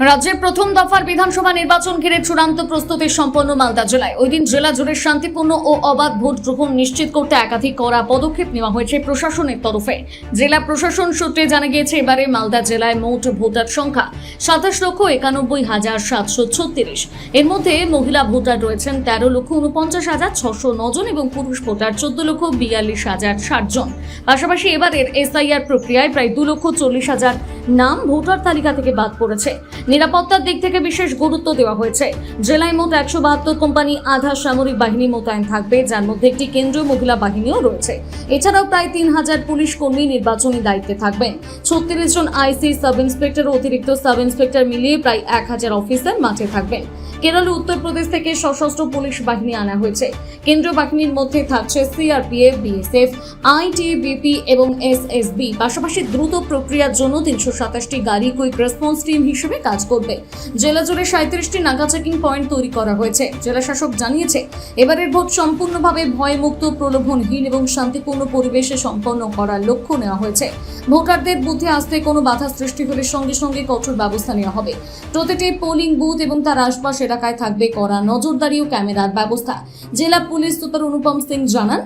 রাজ্যের প্রথম দফার বিধানসভা নির্বাচন ঘিরে চূড়ান্ত প্রস্তুতি সম্পন্ন মালদা জেলায়। ওই দিন জেলা জুড়ে শান্তিপূর্ণ ও অবাধ ভোট গ্রহণ নিশ্চিত করতে একাধিক কড়া পদক্ষেপ নেওয়া হয়েছে প্রশাসনের তরফে। জেলা প্রশাসন সূত্রে জানা গিয়েছে, এবারে মালদা জেলায় মোট ভোটার সংখ্যা ২৭,৯১,৭৩৬। এর মধ্যে মহিলা ভোটার রয়েছেন ১৩,৪৯,৬০৯ জন এবং পুরুষ ভোটার ১৪,৪২,০৬০ জন। পাশাপাশি এবারের এসআইআর প্রক্রিয়ায় প্রায় ২,৪০,০০০ নাম ভোটার তালিকা থেকে বাদ পড়েছে। নিরাপত্তার দিক থেকে বিশেষ গুরুত্ব দেওয়া হয়েছে। জেলায় মোট ১৭২ কোম্পানি আধা সামরিক বাহিনী মোতায়েন থাকবে, যার মধ্যে একটি কেন্দ্রীয় মহিলা বাহিনীও রয়েছে। এছাড়াও প্রায় ৩,০০০ পুলিশ কর্মী নির্বাচনী দায়িত্বে থাকবেন। ৩৬ জন আইসি, সাব ইন্সপেক্টর ও অতিরিক্ত সাব ইন্সপেক্টর মিলিয়ে প্রায় ১,০০০ অফিসার মাঠে থাকবেন। কেরল ও উত্তরপ্রদেশ থেকে সশস্ত্র পুলিশ বাহিনী আনা হয়েছে। কেন্দ্রীয় বাহিনীর মধ্যে থাকছে সিআরপিএফ, বিএসএফ, আইটিবিপি এবং এসএসবি। পাশাপাশি দ্রুত প্রক্রিয়ার জন্য ৩২৭টি গাড়ি কুইক রেসপন্স টিম হিসেবে কাজ করবে। জেলা জুড়ে ৩৭টি নাকা চেকিং পয়েন্ট তৈরি করা হয়েছে। জেলা শাসক জানিয়েছে, এবারের ভোট সম্পূর্ণভাবে ভয়মুক্ত, প্রলোভনহীন এবং শান্তিপূর্ণ পরিবেশে সম্পন্ন করার লক্ষ্য নেওয়া হয়েছে। ভোটারদের বুথে আসতে কোনো বাধা সৃষ্টি হলে সঙ্গে সঙ্গে কঠোর ব্যবস্থা নেওয়া হবে। প্রতিটি পোলিং বুথ এবং তার আশপাশ এলাকায় থাকবে কড়া নজরদারি ও ক্যামেরার ব্যবস্থা। জেলা পুলিশ সুপার অনুপম সিং জানান,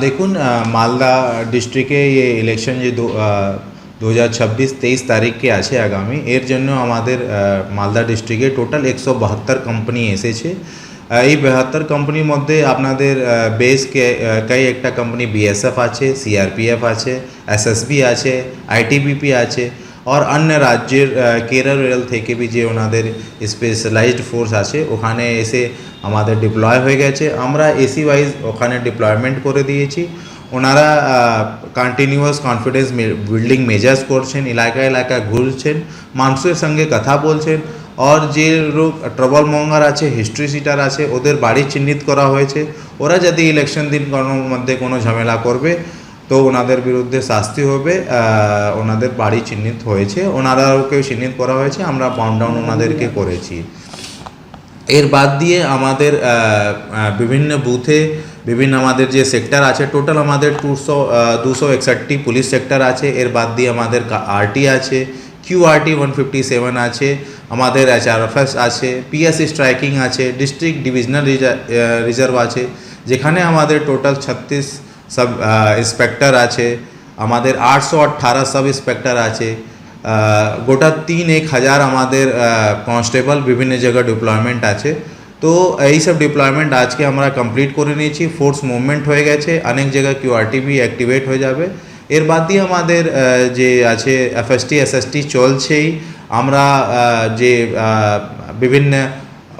देखून मालदा डिस्ट्रिक्टे ये इलेक्शन जो 2026-23 तारीख के आछे आगामी एर जन्य आमादेर मालदा डिस्ट्रिक्टे टोटाल 172 कोम्पानी एसेछे। এই 72 কোম্পানির মধ্যে আপনাদের বেস কাই একটা কোম্পানি বিএসএফ আছে, সিআরপিএফ আছে, এসএসবি আছে, আইটিবিপি আছে और अन्य राज्यের কেরল রেল থেকে भी যে ওনাদের স্পেশালাইজড ফোর্স আছে ওখানে এসে আমাদের ডিপ্লয় হয়ে গেছে। আমরা এসি ওয়াইজ ওখানে ডিপ্লয়মেন্ট করে দিয়েছি। ওনারা কন্টিনিউয়াস কনফিডেন্স বিল্ডিং মেজার্স করছেন, এলাকায় এলাকায় ঘুরছেন, মানুষের সঙ্গে কথা বলছেন। और যে লোক ট্রাবল মঙ্গার আছে, হিস্ট্রি সিটার আছে, ওদের বাড়ি চিহ্নিত করা হয়েছে। ওরা যদি ইলেকশন দিন কোনো মধ্যে কোনো ঝামেলা করবে তো ওনাদের বিরুদ্ধে শাস্তি হবে। ওনাদের বাড়ি চিহ্নিত হয়েছে, ওনারাওকে চিহ্নিত করা হয়েছে, আমরা বাউন্ড ডাউন ওনাদেরকে করেছি। এর বাদ দিয়ে আমাদের বিভিন্ন বুথে বিভিন্ন আমাদের যে সেক্টর আছে, টোটাল আমাদের 261টি পুলিশ সেক্টর আছে। এর বাদ দিয়ে আমাদের আরটি আছে, কিউআরটি 157 আছে, আমাদের এইচআরএফএস আছে, পিএসসি স্ট্রাইকিং আছে, ডিস্ট্রিক্ট ডিভিশনাল রিজার্ভ আছে, যেখানে আমাদের টোটাল 36 सब इंस्पेक्टर आछे, आमादेर 818 सब इंस्पेक्टर आछे। गोटा 3-1,000 आमादेर कन्स्टेबल विभिन्न जगह डिप्लयमेंट आछे। तो এই सब डिप्लयमेंट आज के আমরা कमप्लीट করে নিয়েছি। फोर्स मुभमेंट হয়ে গেছে, অনেক জায়গায় কিউআরটি भी অ্যাক্টিভেট হয়ে যাবে। এর বাদ দিয়ে আমাদের যে আছে এফএসটি এসএসটি চলছেই। আমরা যে বিভিন্ন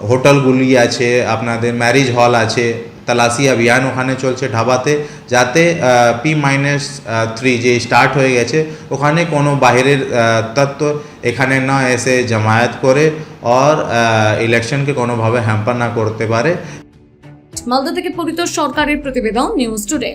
হোটেলগুলি আছে, আপনাদের ম্যারেজ হল আছে, तलाशी अभियान ওখানে চলছে ঢাবাতে, যাতে P-3 যে স্টার্ট হয়ে গেছে ওখানে কোনো বাইরের তত্ত্ব এখানে না এসে জামায়াত করে और ইলেকশনকে কোনোভাবে হ্যাম্পার না করতে পারে। মালদা থেকে পরিতোষ সরকারের প্রতিবেদন, নিউজ টুডে।